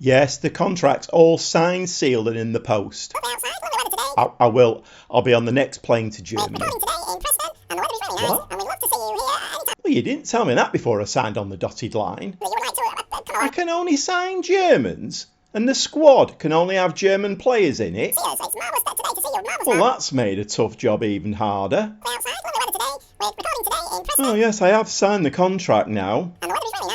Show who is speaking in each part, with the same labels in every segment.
Speaker 1: Yes, the contract's all signed, sealed and in the post. I will. I'll be on the next plane to Germany. What? Well, you didn't tell me that before I signed on the dotted line. I can only sign Germans, and the squad can only have German players in it. Well, that's made a tough job even harder. Oh yes, I have signed the contract now.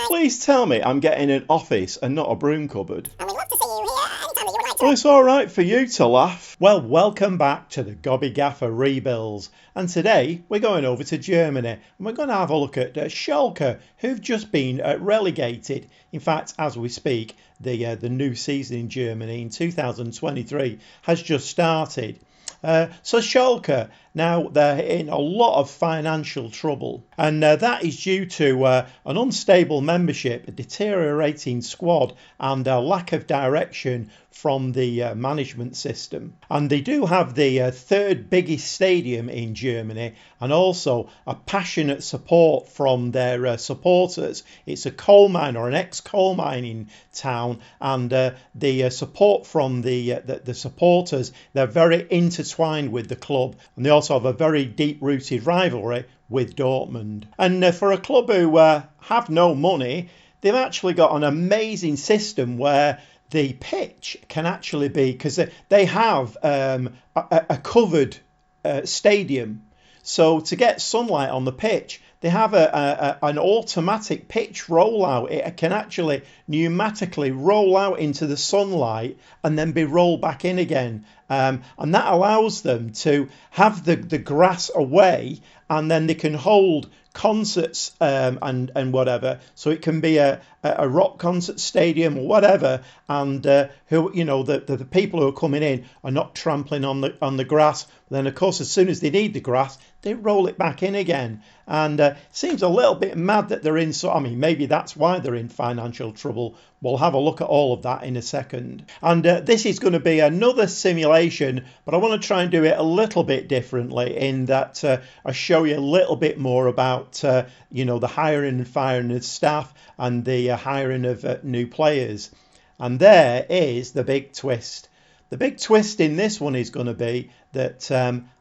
Speaker 1: Please tell me I'm getting an office and not a broom cupboard. Well, it's alright for you to laugh. Well, welcome back to the Gobby Gaffer Rebuilds. And today we're going over to Germany and we're going to have a look at Schalke, who've just been relegated. In fact, as we speak, the new season in Germany in 2023 has just started. So Schalke, now they're in a lot of financial trouble, and that is due to an unstable membership, a deteriorating squad, and a lack of direction from the management system. And they do have the third biggest stadium in Germany, and also a passionate support from their supporters. It's a coal mine or an ex-coal mining town, and the support from the supporters, they're very intertwined with the club, and they also have a very deep-rooted rivalry with Dortmund. And for a club who have no money, they've actually got an amazing system where the pitch can actually be, because they have a covered stadium. So to get sunlight on the pitch, they have an automatic pitch rollout. It can actually pneumatically roll out into the sunlight and then be rolled back in again. And that allows them to have the grass away, and then they can hold concerts and whatever. So it can be a rock concert stadium or whatever, and the people who are coming in are not trampling on the grass. Then of course, as soon as they need the grass, they roll it back in again. And it seems a little bit mad that they're in. So I mean, maybe that's why they're in financial trouble. We'll have a look at all of that in a second. And this is going to be another simulation, but I want to try and do it a little bit differently in that I show you a little bit more about the hiring and firing of staff and the hiring of new players. And there is the big twist. The big twist in this one is going to be that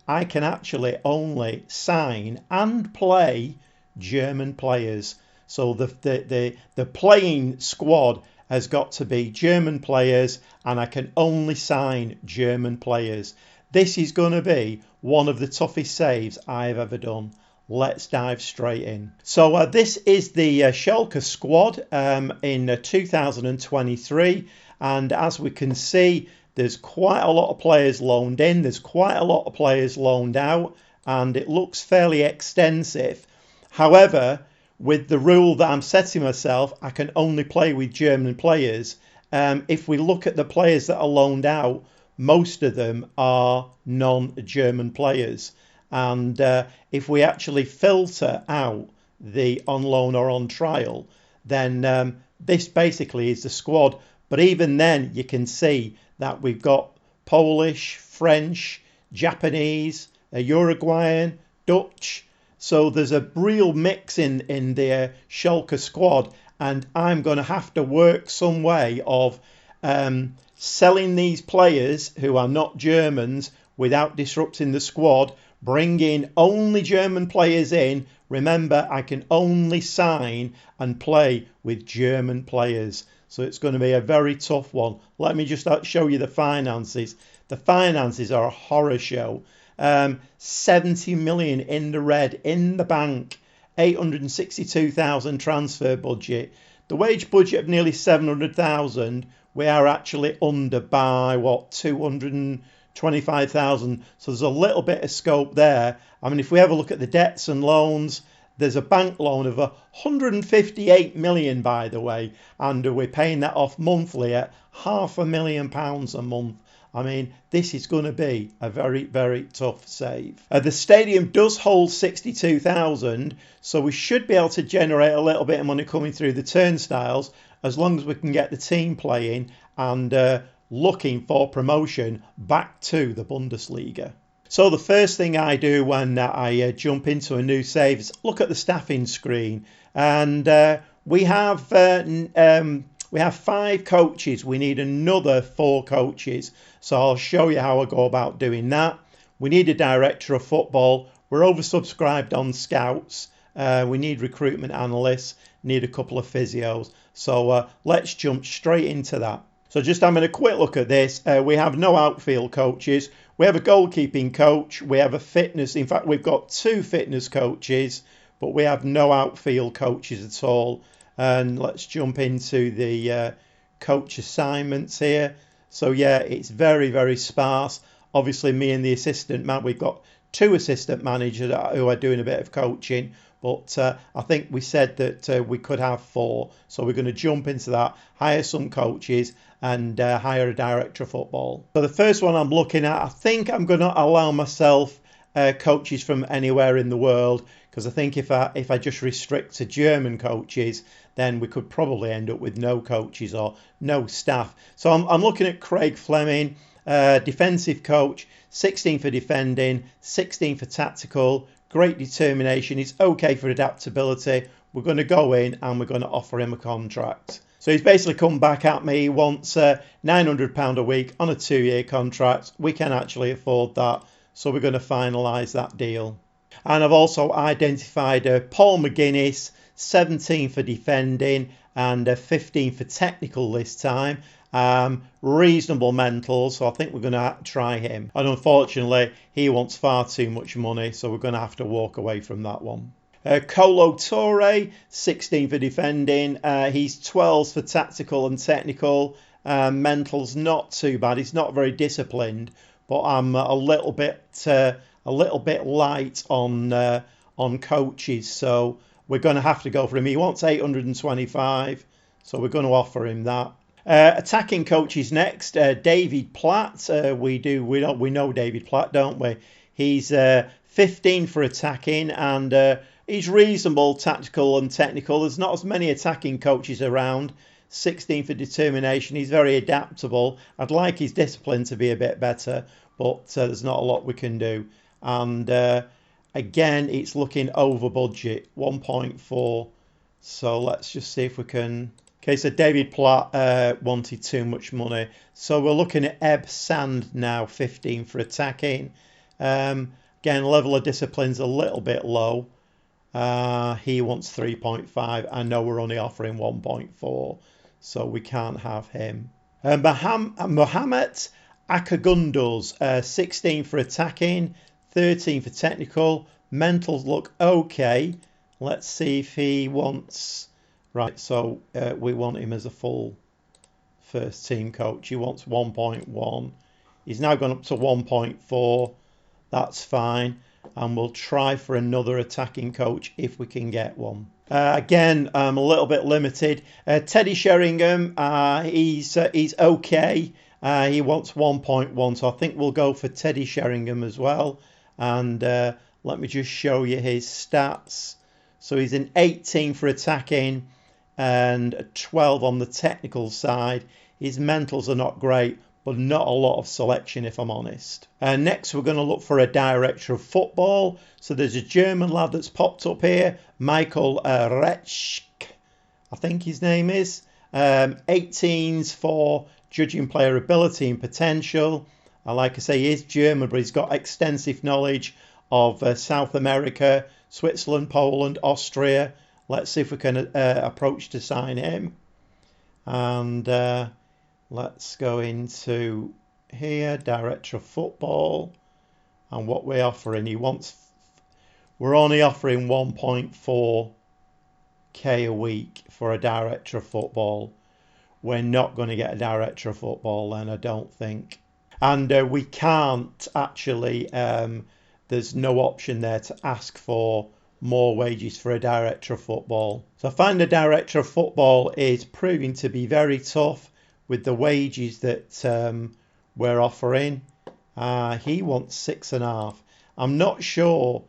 Speaker 1: I can actually only sign and play German players. So the playing squad has got to be German players, and I can only sign German players. This is going to be one of the toughest saves I've ever done. Let's dive straight in. So this is the Schalke squad in 2023, and as we can see, there's quite a lot of players loaned in, there's quite a lot of players loaned out, and it looks fairly extensive. However, with the rule that I'm setting myself, I can only play with German players. If we look at the players that are loaned out, most of them are non-German players. And if we actually filter out the on loan or on trial, then this basically is the squad. But even then, you can see that we've got Polish, French, Japanese, Uruguayan, Dutch. So there's a real mix in the Schalke squad, and I'm going to have to work some way of selling these players who are not Germans without disrupting the squad, bringing only German players in. Remember, I can only sign and play with German players. So it's going to be a very tough one. Let me just show you the finances. The finances are a horror show. 70 million in the red in the bank, 862,000 transfer budget, the wage budget of nearly 700,000. We are actually under by 225,000. So there's a little bit of scope there. I mean, if we have a look at the debts and loans, there's a bank loan of 158 million, by the way, and we're paying that off monthly at £500,000 a month. I mean, this is going to be a very, very tough save. The stadium does hold 62,000, so we should be able to generate a little bit of money coming through the turnstiles, as long as we can get the team playing and looking for promotion back to the Bundesliga. So the first thing I do when I jump into a new save is look at the staffing screen, and we have We have 5 coaches. We need another 4 coaches. So I'll show you how I go about doing that. We need a director of football. We're oversubscribed on scouts. We need recruitment analysts. Need a couple of physios. So let's jump straight into that. So just having a quick look at this. We have no outfield coaches. We have a goalkeeping coach. We have a fitness. In fact, we've got 2 fitness coaches, but we have no outfield coaches at all. And let's jump into the coach assignments here. So yeah, it's very, very sparse. Obviously, me and the assistant man, we've got 2 assistant managers who are doing a bit of coaching. But I think we said that we could have 4. So we're going to jump into that, hire some coaches and hire a director of football. So the first one I'm looking at, I think I'm going to allow myself coaches from anywhere in the world, because I think if I just restrict to German coaches, then we could probably end up with no coaches or no staff. So I'm looking at Craig Fleming, defensive coach, 16 for defending, 16 for tactical, great determination. He's okay for adaptability. We're going to go in and we're going to offer him a contract. So he's basically come back at me. He wants £900 a week on a 2-year contract. We can actually afford that. So we're going to finalise that deal. And I've also identified Paul McGuinness, 17 for defending and 15 for technical this time. Reasonable mental, so I think we're going to try him. And unfortunately, he wants far too much money, so we're going to have to walk away from that one. Colo Torre, 16 for defending. He's 12 for tactical and technical. Mental's not too bad. He's not very disciplined, but I'm a little bit light on coaches, so we're going to have to go for him. He wants 825, so we're going to offer him that. Attacking coaches next. David Platt. We know David Platt, don't we? He's 15 for attacking and he's reasonable tactical and technical. There's not as many attacking coaches around. 16 for determination. He's very adaptable. I'd like his discipline to be a bit better, but there's not a lot we can do. And again, it's looking over budget, 1.4. So let's just see if we can. Okay, so David Platt wanted too much money. So we're looking at Eb Sand now, 15 for attacking. Again, level of discipline's a little bit low. He wants 3.5. I know we're only offering 1.4, so we can't have him. Mohamed Akagunduz, 16 for attacking, 13 for technical. Mentals look okay. Let's see if he wants. Right, so we want him as a full first team coach. He wants 1.1. He's now gone up to 1.4. That's fine. And we'll try for another attacking coach if we can get one. Again, I'm a little bit limited. Teddy Sheringham, he's okay. He wants 1.1, so I think we'll go for Teddy Sheringham as well. And let me just show you his stats. So he's an 18 for attacking and a 12 on the technical side. His mentals are not great, but not a lot of selection if I'm honest. Next we're going to look for a director of football. So there's a German lad that's popped up here, Michael Retschk, I think his name is. 18s for judging player ability and potential. Like I say, he is German, but he's got extensive knowledge of South America, Switzerland, Poland, Austria. Let's see if we can approach to sign him. And let's go into here, director of football. And what we're offering, we're only offering 1.4k a week for a director of football. We're not going to get a director of football then, I don't think. And we can't actually, there's no option there to ask for more wages for a director of football. So I find the director of football is proving to be very tough with the wages that we're offering. He wants 6.5. I'm not sure.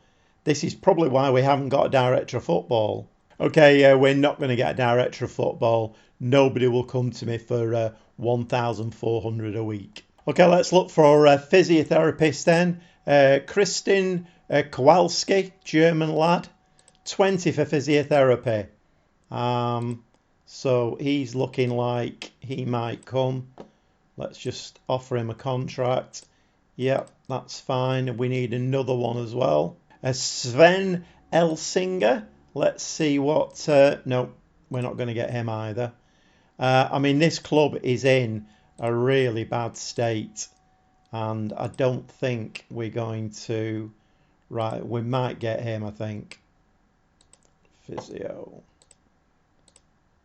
Speaker 1: This is probably why we haven't got a director of football. Okay, we're not going to get a director of football. Nobody will come to me for 1,400 a week. Okay, let's look for a physiotherapist then. Kristin Kowalski, German lad, 20 for physiotherapy. So he's looking like he might come. Let's just offer him a contract. Yep, that's fine. We need another one as well. Sven Elsinger. Let's see what... no, we're not going to get him either. I mean, this club is in a really bad state. And I don't think we're going to... Right, we might get him, I think. Physio.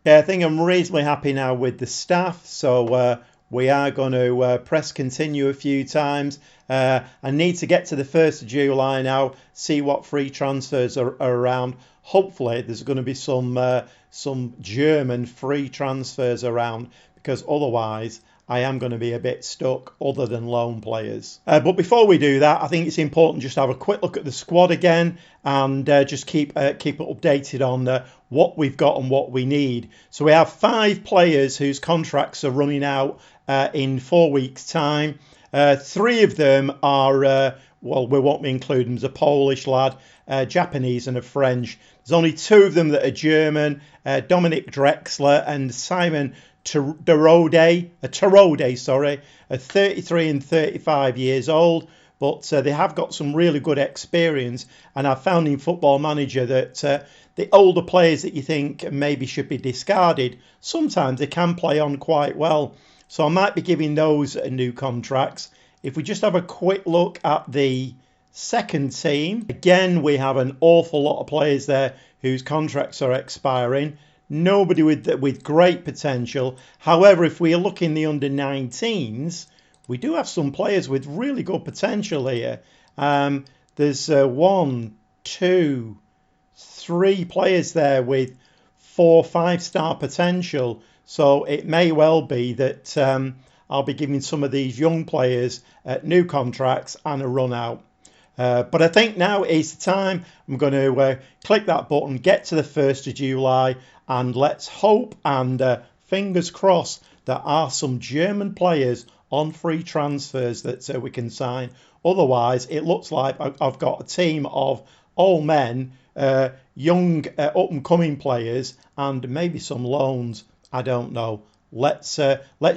Speaker 1: Yeah, I think I'm reasonably happy now with the staff. So we are going to press continue a few times. I need to get to the 1st of July now, see what free transfers are around. Hopefully there's going to be some German free transfers around, because otherwise I am going to be a bit stuck other than loan players. But before we do that, I think it's important just to have a quick look at the squad again and just keep it updated on what we've got and what we need. So we have 5 players whose contracts are running out in 4 weeks' time. 3 of them are, well, we won't include them. There's a Polish lad, Japanese and a French. There's only 2 of them that are German, Dominic Drexler and Simon Terode, 33 and 35 years old, but they have got some really good experience. And I've found in Football Manager that the older players that you think maybe should be discarded, sometimes they can play on quite well. So I might be giving those new contracts. If we just have a quick look at the second team, again, we have an awful lot of players there whose contracts are expiring. Nobody with great potential. However, if we look in the under-19s, we do have some players with really good potential here. There's 1, 2, 3 players there with 4, 5-star potential. So it may well be that I'll be giving some of these young players new contracts and a run out. But I think now is the time. I'm going to click that button, get to the 1st of July, and let's hope and fingers crossed there are some German players on free transfers that we can sign. Otherwise, it looks like I've got a team of all men, young up-and-coming players, and maybe some loans. I don't know. Let's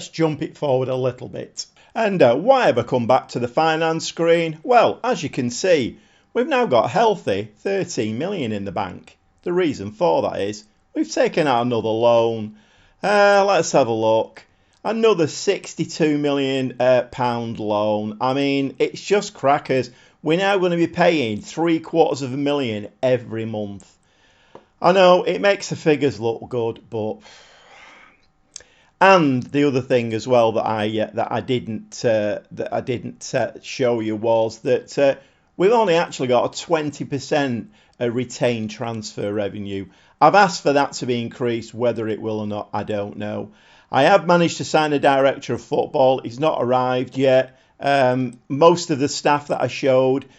Speaker 1: jump it forward a little bit. And why have I come back to the finance screen? Well, as you can see, we've now got a healthy 13 million in the bank. The reason for that is we've taken out another loan. Let's have a look. Another 62 million pound loan. I mean, it's just crackers. We're now going to be paying £750,000 every month. I know it makes the figures look good, but... And the other thing as well that I didn't show you was that we've only actually got a 20% retained transfer revenue. I've asked for that to be increased. Whether it will or not, I don't know. I have managed to sign a director of football. He's not arrived yet. Most of the staff that I showed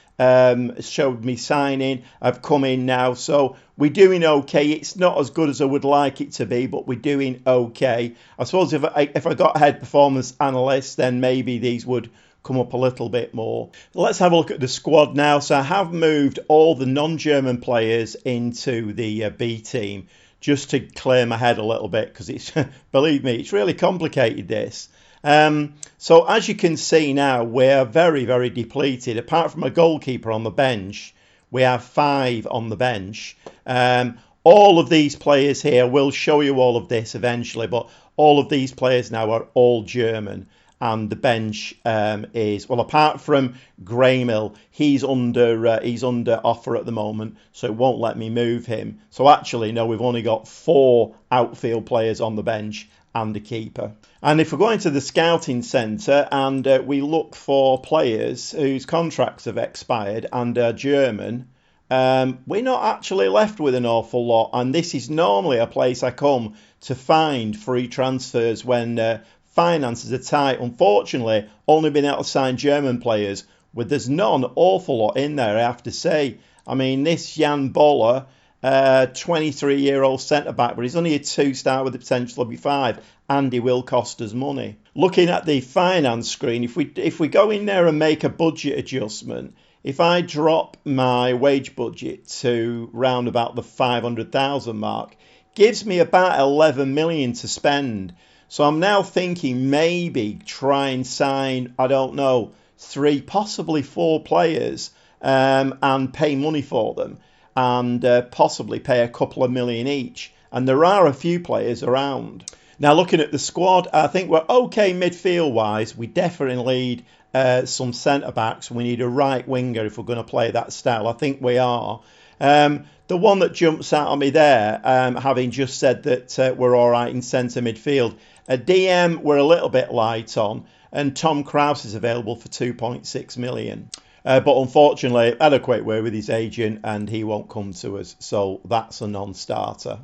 Speaker 1: me signing have come in now, so we're doing okay. It's not as good as I would like it to be, but we're doing okay. I suppose if I got head performance analyst, then maybe these would come up a little bit more. Let's have a look at the squad now. So I have moved all the non-German players into the B team just to clear my head a little bit, because it's believe me, it's really complicated, this. So as you can see now, we're very, very depleted. Apart from a goalkeeper on the bench, we have 5 on the bench. All of these players here, we'll show you all of this eventually, but all of these players now are all German. And the bench is, well, apart from Graymill, he's under offer at the moment, so it won't let me move him. So actually, no, we've only got 4 outfield players on the bench and a keeper. And if we're going to the scouting centre and we look for players whose contracts have expired and are German, we're not actually left with an awful lot. And this is normally a place I come to find free transfers when finances are tight. Unfortunately, only been able to sign German players, but there's not an awful lot in there, I have to say. I mean, this Jan Boller, 23-year-old centre-back, but he's only a 2-star with the potential to be 5, and he will cost us money. Looking at the finance screen, if we go in there and make a budget adjustment, if I drop my wage budget to round about the 500,000 mark, gives me about 11 million to spend. So I'm now thinking maybe try and sign, I don't know, 3, possibly 4 players and pay money for them and possibly pay a couple of million each. And there are a few players around. Now looking at the squad, I think we're okay midfield wise. We definitely need some centre backs. We need a right winger if we're going to play that style. I think we are. The one that jumps out on me there, having just said that we're all right in centre midfield, a DM we're a little bit light on, and Tom Krause is available for 2.6 million. But unfortunately, had a quick word with his agent and he won't come to us, so that's a non-starter.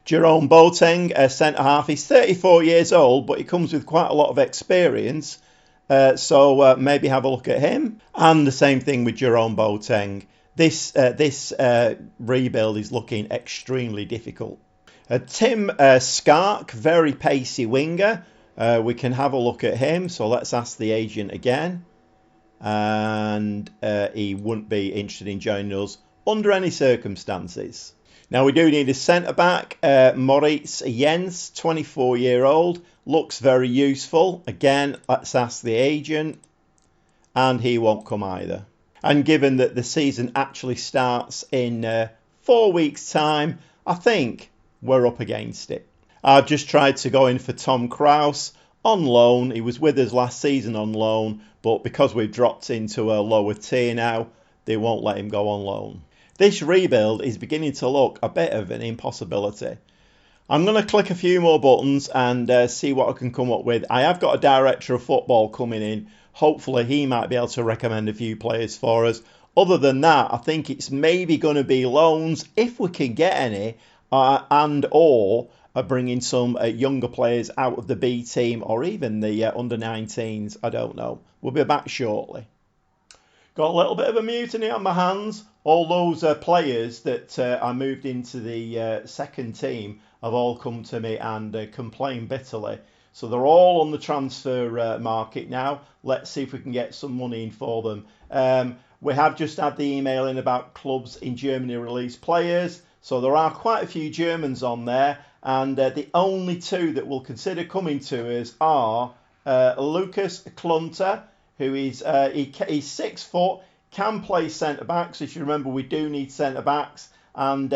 Speaker 1: Jerome Boateng, centre-half, he's 34 years old, but he comes with quite a lot of experience, so maybe have a look at him. And the same thing with Jerome Boateng. This rebuild is looking extremely difficult. Tim Skark, very pacey winger. We can have a look at him, so let's ask the agent again. And he wouldn't be interested in joining us under any circumstances. Now we do need a centre-back. Moritz Jens, 24-year-old, looks very useful. Again, let's ask the agent. And he won't come either. And given that the season actually starts in 4 weeks' time, I think we're up against it. I've just tried to go in for Tom Krause on loan. He was with us last season on loan, but because we've dropped into a lower tier now, they won't let him go on loan. This rebuild is beginning to look a bit of an impossibility. I'm going to click a few more buttons and see what I can come up with. I have got a director of football coming in. Hopefully he might be able to recommend a few players for us. Other than that, I think it's maybe going to be loans if we can get any, or bringing some younger players out of the B team or even the under-19s. I don't know. We'll be back shortly. Got a little bit of a mutiny on my hands. All those players that I moved into the second team have all come to me and complained bitterly. So they're all on the transfer market now. Let's see if we can get some money in for them. We have just had the email in about clubs in Germany release players. So there are quite a few Germans on there. And the only 2 that will consider coming to us are Lucas Klunter, who is he's 6 foot, can play centre-back. So if you remember, we do need centre-backs. And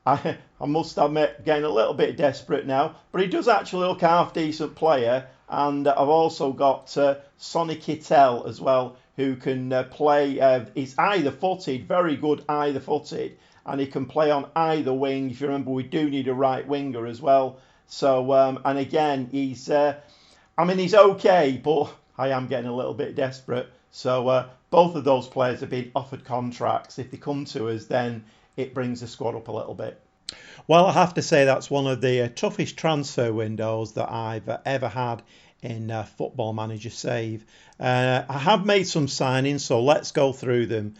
Speaker 1: I must admit, getting a little bit desperate now. But he does actually look a half-decent player. And I've also got Sonny Kittel as well, who can play. He's either-footed, very good either-footed. And he can play on either wing. If you remember, we do need a right winger as well. So, and again, he's okay, but I am getting a little bit desperate. So both of those players have been offered contracts. If they come to us, then it brings the squad up a little bit. Well, I have to say that's one of the toughest transfer windows that I've ever had in Football Manager Save. I have made some signings, so let's go through them.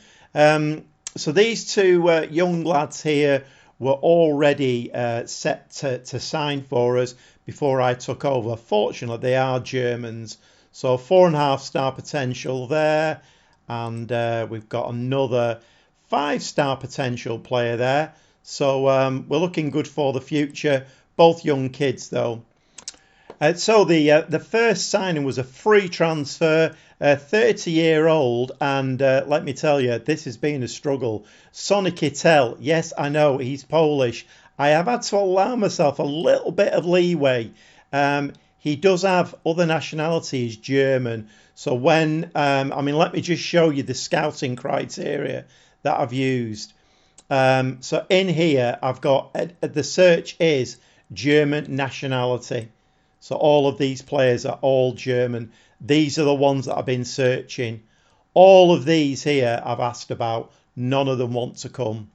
Speaker 1: So these 2 young lads here were already set to sign for us before I took over. Fortunately, they are Germans. So 4.5-star potential there. And we've got another 5-star potential player there. So we're looking good for the future. Both young kids, though. So the first signing was a free transfer, 30-year-old, and let me tell you, this has been a struggle. Sonny Kittel, yes, I know, he's Polish. I have had to allow myself a little bit of leeway. He does have other nationalities, German. So when, let me just show you the scouting criteria that I've used. So in here, I've got, the search is German nationality. So all of these players are all German. These are the ones that I've been searching. All of these here I've asked about. None of them want to come.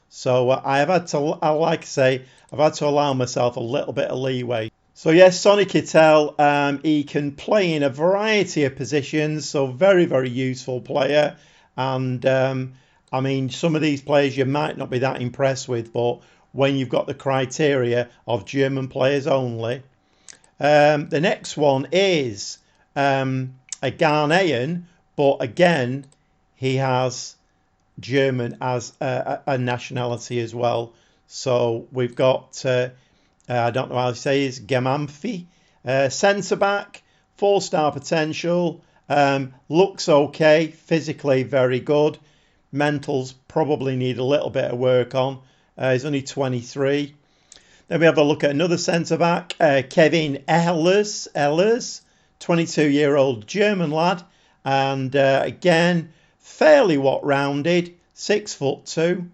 Speaker 1: So I have had to, like I say, I've had to allow myself a little bit of leeway. So yes, Sonny Kittel, he can play in a variety of positions. So very, very useful player. And some of these players you might not be that impressed with, but when you've got the criteria of German players only. The next one is a Ghanaian, but again, he has German as a nationality as well. So we've got, I don't know how to say his Gemamphi, centre-back, 4-star potential, looks okay, physically very good. Mentals probably need a little bit of work on. He's only 23. Then we have a look at another centre-back, Kevin Ehlers, 22-year-old German lad. And again, fairly rounded, 6'2".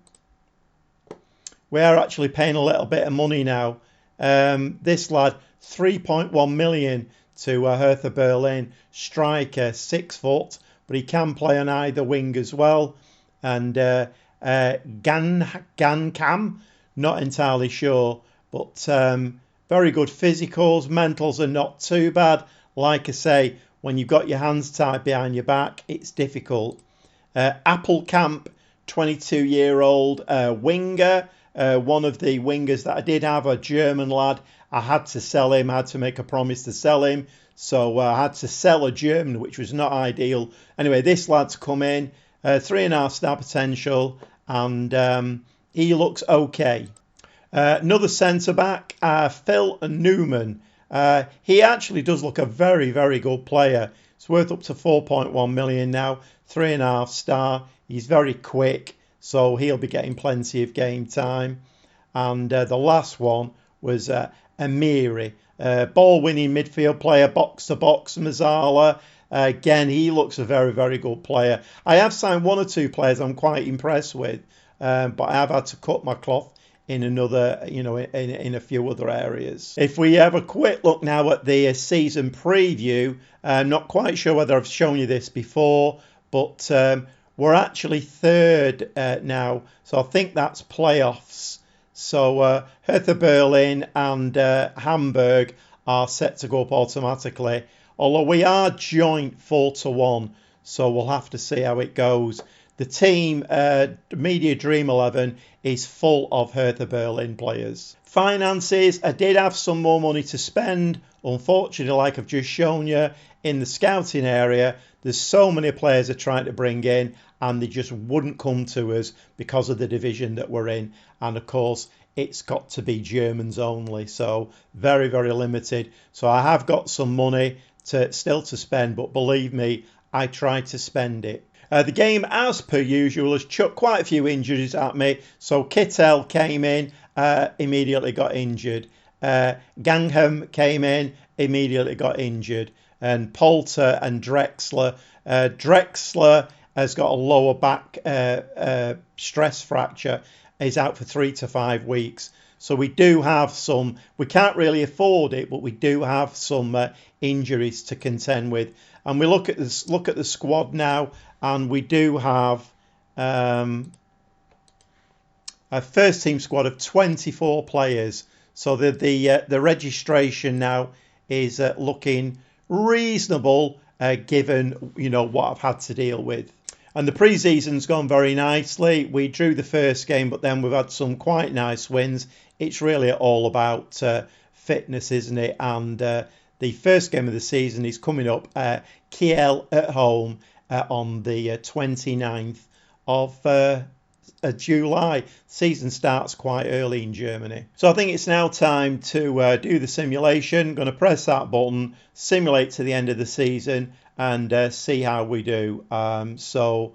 Speaker 1: We are actually paying a little bit of money now. This lad, 3.1 million to Hertha Berlin. Striker, 6 foot, but he can play on either wing as well. And Gankam, not entirely sure, but very good physicals. Mentals are not too bad. Like I say, when you've got your hands tied behind your back, it's difficult. Appelkamp, 22-year-old winger. One of the wingers that I did have, a German lad. I had to sell him. I had to make a promise to sell him. So I had to sell a German, which was not ideal. Anyway, this lad's come in. 3.5-star potential. And he looks okay. Another centre-back, Phil Newman. He actually does look a very, very good player. It's worth up to 4.1 million now. 3.5-star. He's very quick. So he'll be getting plenty of game time. And the last one was Amiri. Ball-winning midfield player, box-to-box, Mazzala. Again, he looks a very, very good player. I have signed 1 or 2 players I'm quite impressed with. But I have had to cut my cloth in another, in a few other areas. If we have a quick look now at the season preview, I'm not quite sure whether I've shown you this before, but we're actually 3rd now, so I think that's playoffs. So Hertha Berlin and Hamburg are set to go up automatically, although we are joint 4-1, so we'll have to see how it goes. The team, Media Dream 11, is full of Hertha Berlin players. Finances, I did have some more money to spend. Unfortunately, like I've just shown you, in the scouting area, there's so many players are trying to bring in, and they just wouldn't come to us because of the division that we're in. And of course, it's got to be Germans only, so very, very limited. So I have got some money still to spend, but believe me, I try to spend it. The game, as per usual, has chucked quite a few injuries at me. So Kittel came in, immediately got injured. Gangham came in, immediately got injured. And Polter and Drexler. Drexler has got a lower back stress fracture. Is out for 3 to 5 weeks. So we do have some, we can't really afford it, but we do have some injuries to contend with. And we look at the squad now, and we do have a first team squad of 24 players. So the registration now is looking reasonable, given what I've had to deal with. And the pre-season's gone very nicely. We drew the first game, but then we've had some quite nice wins. It's really all about fitness, isn't it? And the first game of the season is coming up, Kiel at home on the 29th of July. Season starts quite early in Germany. So I think it's now time to do the simulation. Going to press that button, simulate to the end of the season, and see how we do. So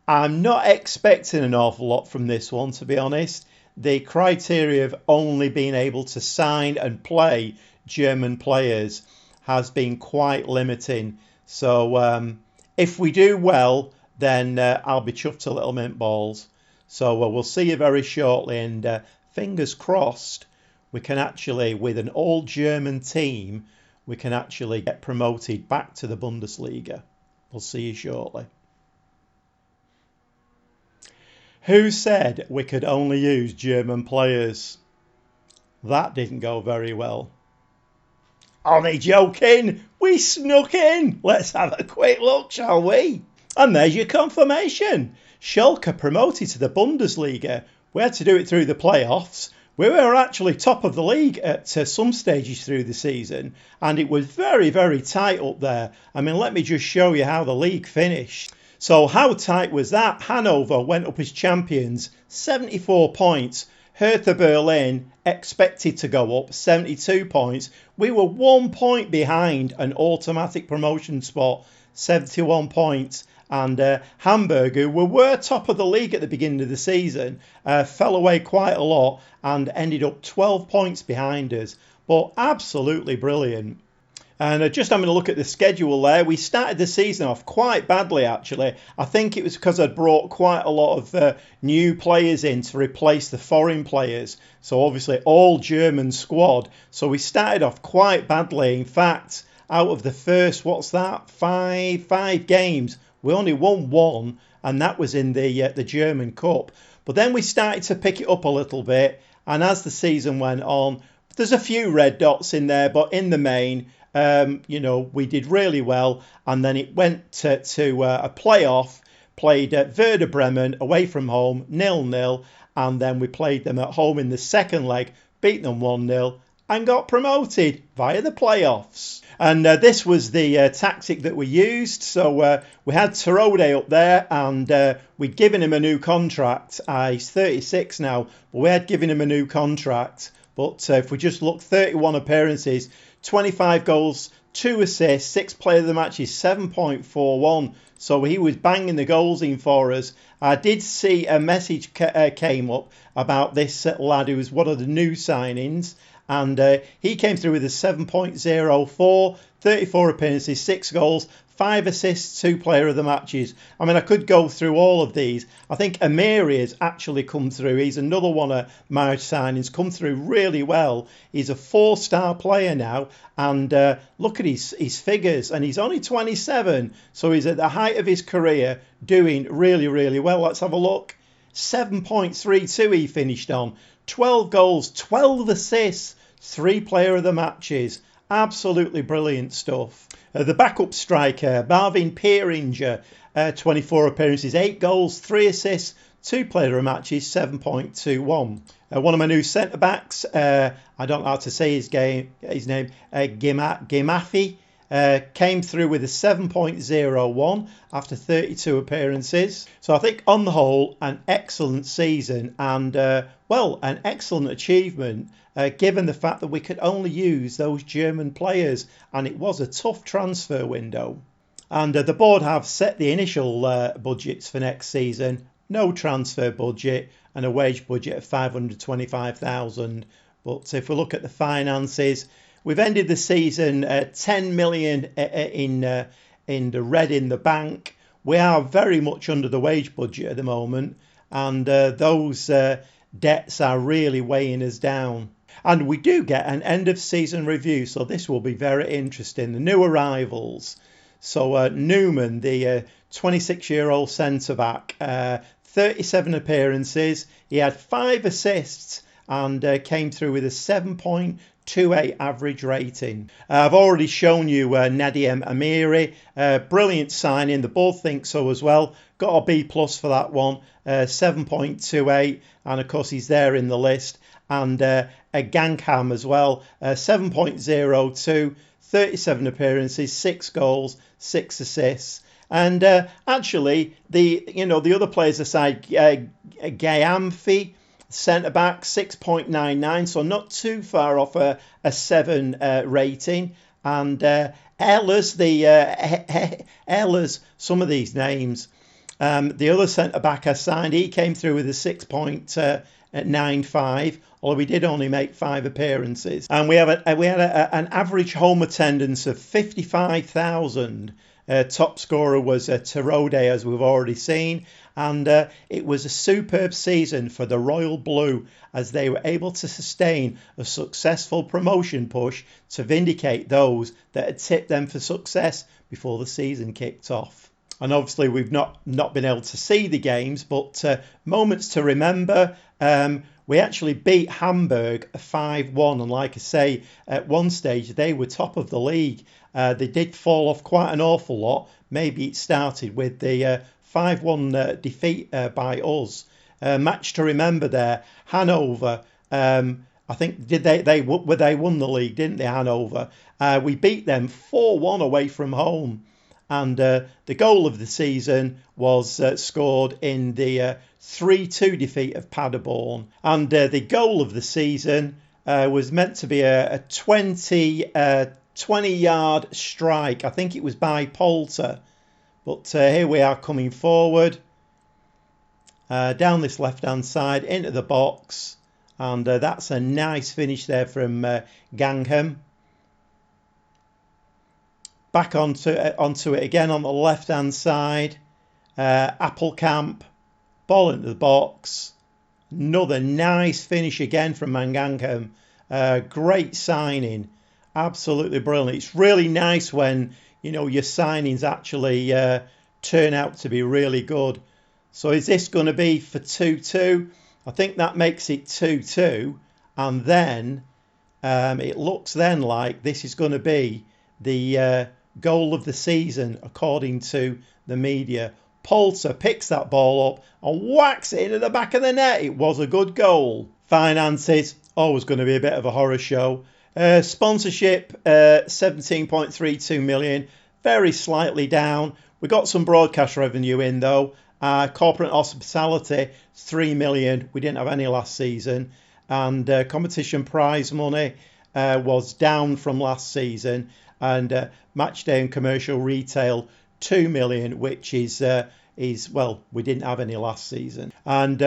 Speaker 1: I'm not expecting an awful lot from this one, to be honest. The criteria of only being able to sign and play German players has been quite limiting. So if we do well, then I'll be chuffed to little mint balls. So we'll see you very shortly, and fingers crossed we can actually, with an all-German team, we can actually get promoted back to the Bundesliga. We'll see you shortly. Who said we could only use German players? That didn't go very well. Are they joking? We snuck in. Let's have a quick look, shall we? And there's your confirmation. Schalke promoted to the Bundesliga. We had to do it through the playoffs. We were actually top of the league at some stages through the season, and it was very, very tight up there. I mean, let me just show you how the league finished. So how tight was that? Hanover went up as champions, 74 points. Hertha Berlin expected to go up 72 points. We were 1 point behind an automatic promotion spot, 71 points. And Hamburg, who were top of the league at the beginning of the season, fell away quite a lot and ended up 12 points behind us. But absolutely brilliant. And just having a look at the schedule there, we started the season off quite badly, actually. I think it was because I'd brought quite a lot of new players in to replace the foreign players. So obviously all German squad. So we started off quite badly. In fact, out of the first, five games, we only won one, and that was in the German Cup. But then we started to pick it up a little bit. And as the season went on, there's a few red dots in there, but in the main, we did really well, and then it went to a playoff, played at Werder Bremen away from home, 0-0, and then we played them at home in the second leg, beat them 1-0, and got promoted via the playoffs. And this was the tactic that we used. So we had Terode up there, and we'd given him a new contract. He's 36 now, but we had given him a new contract. But if we just look, 31 appearances, 25 goals, 2 assists, 6 player of the match is 7.41. So he was banging the goals in for us. I did see a message came up about this lad who was one of the new signings. And he came through with a 7.04, 34 appearances, 6 goals, 5 assists, 2 player of the matches. I mean, I could go through all of these. I think Amiri has actually come through. He's another one of my signings, come through really well. He's a 4-star player now. And look at his figures. And he's only 27. So he's at the height of his career, doing really, really well. Let's have a look. 7.32 he finished on. 12 goals, 12 assists, 3 player of the matches. Absolutely brilliant stuff. The backup striker, Marvin Pieringer, 24 appearances, 8 goals, 3 assists, 2 player of matches, 7.21. One of my new centre-backs, I don't know how to say his name, Gimafi, came through with a 7.01 after 32 appearances. So I think on the whole, an excellent season and, an excellent achievement given the fact that we could only use those German players, and it was a tough transfer window. And the board have set the initial budgets for next season. No transfer budget and a wage budget of 525,000. But if we look at the finances, we've ended the season at 10 million in the red in the bank. We are very much under the wage budget at the moment, and those debts are really weighing us down. And we do get an end of season review, so this will be very interesting. The new arrivals. So Newman, the 26-year-old centre-back, 37 appearances. He had 5 assists and came through with a 7.28 average rating. I've already shown you Nadiem Amiri. Brilliant signing. The board think so as well. Got a B+ for that one. 7.28. And of course he's there in the list. And a Gangham as well. 7.02. 37 appearances, 6 goals, 6 assists. And actually, the other players aside, Gayamfi, centre-back, 6.99, so not too far off a 7 rating. And Ehlers, Ehlers, some of these names. The other centre-back I signed, he came through with a 6.95, although we did only make 5 appearances. And we had an average home attendance of 55,000. Top scorer was Terode, as we've already seen. And it was a superb season for the Royal Blue, as they were able to sustain a successful promotion push to vindicate those that had tipped them for success before the season kicked off. And obviously we've not been able to see the games, but moments to remember. We actually beat Hamburg 5-1, and like I say, at one stage they were top of the league. They did fall off quite an awful lot. Maybe it started with the 5-1 defeat by us. Match to remember there, Hanover. I think they won the league, didn't they, Hanover? We beat them 4-1 away from home. And the goal of the season was scored in the 3-2 defeat of Paderborn. And the goal of the season was meant to be a 20-yard strike. I think it was by Polter. But here we are coming forward. Down this left-hand side, into the box. And that's a nice finish there from Gangham. Back onto it again on the left-hand side. Appelkamp. Ball into the box. Another nice finish again from Mangangham. Great signing. Absolutely brilliant. It's really nice when, your signings actually turn out to be really good. So is this going to be for 2-2? I think that makes it 2-2. And then it looks then like this is going to be the goal of the season, according to the media. Polter picks that ball up and whacks it into the back of the net. It was a good goal. Finances, always going to be a bit of a horror show. Sponsorship, 17.32 million, very slightly down. We got some broadcast revenue in though. Corporate hospitality, 3 million. We didn't have any last season. And competition prize money was down from last season. And match day and commercial retail, 2 million, which is well, we didn't have any last season. And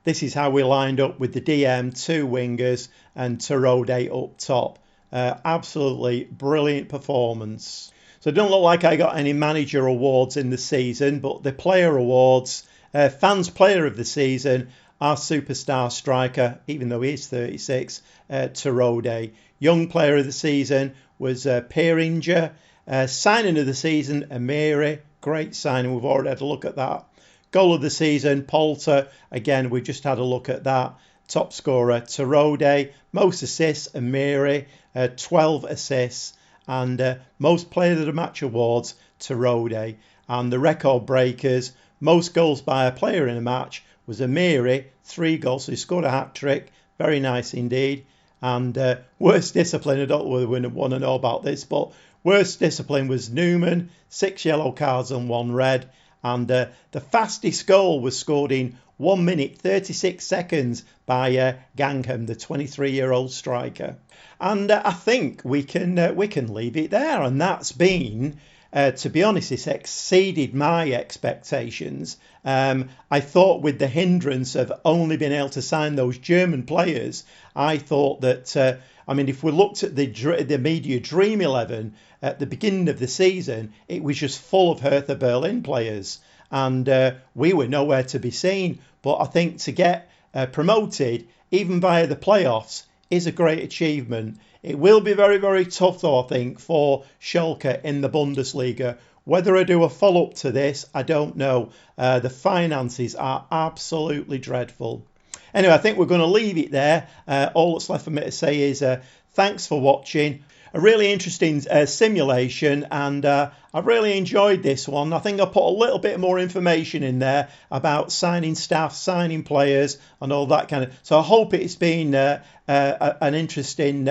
Speaker 1: this is how we lined up with the DM, 2 wingers and Terode up top. Absolutely brilliant performance. So it don't look like I got any manager awards in the season, but the player awards, fans player of the season, our superstar striker, even though he is 36, Terode. Young player of the season was Peeringer. Signing of the season, Amiri. Great signing. We've already had a look at that. Goal of the season, Polter. Again, we just had a look at that. Top scorer, Terode. Most assists, Amiri. 12 assists. And most player of the match awards, Terode. And the record breakers, most goals by a player in a match was Amiri. 3 goals. So he scored a hat-trick. Very nice indeed. And worst discipline, I don't know whether we want to know about this, but worst discipline was Newman, 6 yellow cards and 1 red. And the fastest goal was scored in 1 minute 36 seconds by Gangham, the 23-year-old striker. And I think we can leave it there. And that's been, to be honest, it's exceeded my expectations. I thought with the hindrance of only being able to sign those German players, I thought that, if we looked at the media Dream 11 at the beginning of the season, it was just full of Hertha Berlin players. And we were nowhere to be seen. But I think to get promoted, even via the playoffs, is a great achievement. It will be very, very tough, though, I think, for Schalke in the Bundesliga. Whether I do a follow-up to this, I don't know. The finances are absolutely dreadful. Anyway, I think we're going to leave it there. All that's left for me to say is thanks for watching. A really interesting simulation, and I've really enjoyed this one. I think I put a little bit more information in there about signing staff, signing players, and all that kind of. So I hope it's been an interesting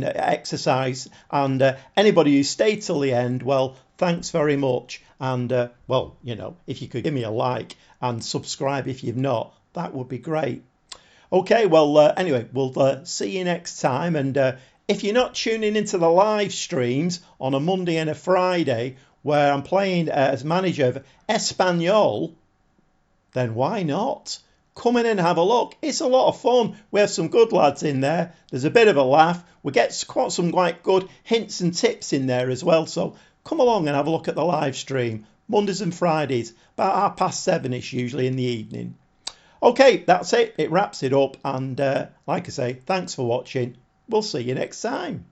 Speaker 1: exercise. And anybody who stayed till the end, well, thanks very much. And if you could give me a like and subscribe if you've not, that would be great. Okay, well, anyway, we'll see you next time. And if you're not tuning into the live streams on a Monday and a Friday, where I'm playing as manager of Espanyol, then why not? Come in and have a look. It's a lot of fun. We have some good lads in there. There's a bit of a laugh. We get some quite good hints and tips in there as well. So come along and have a look at the live stream. Mondays and Fridays, about 7:30ish usually in the evening. Okay, that's it. It wraps it up. And like I say, thanks for watching. We'll see you next time.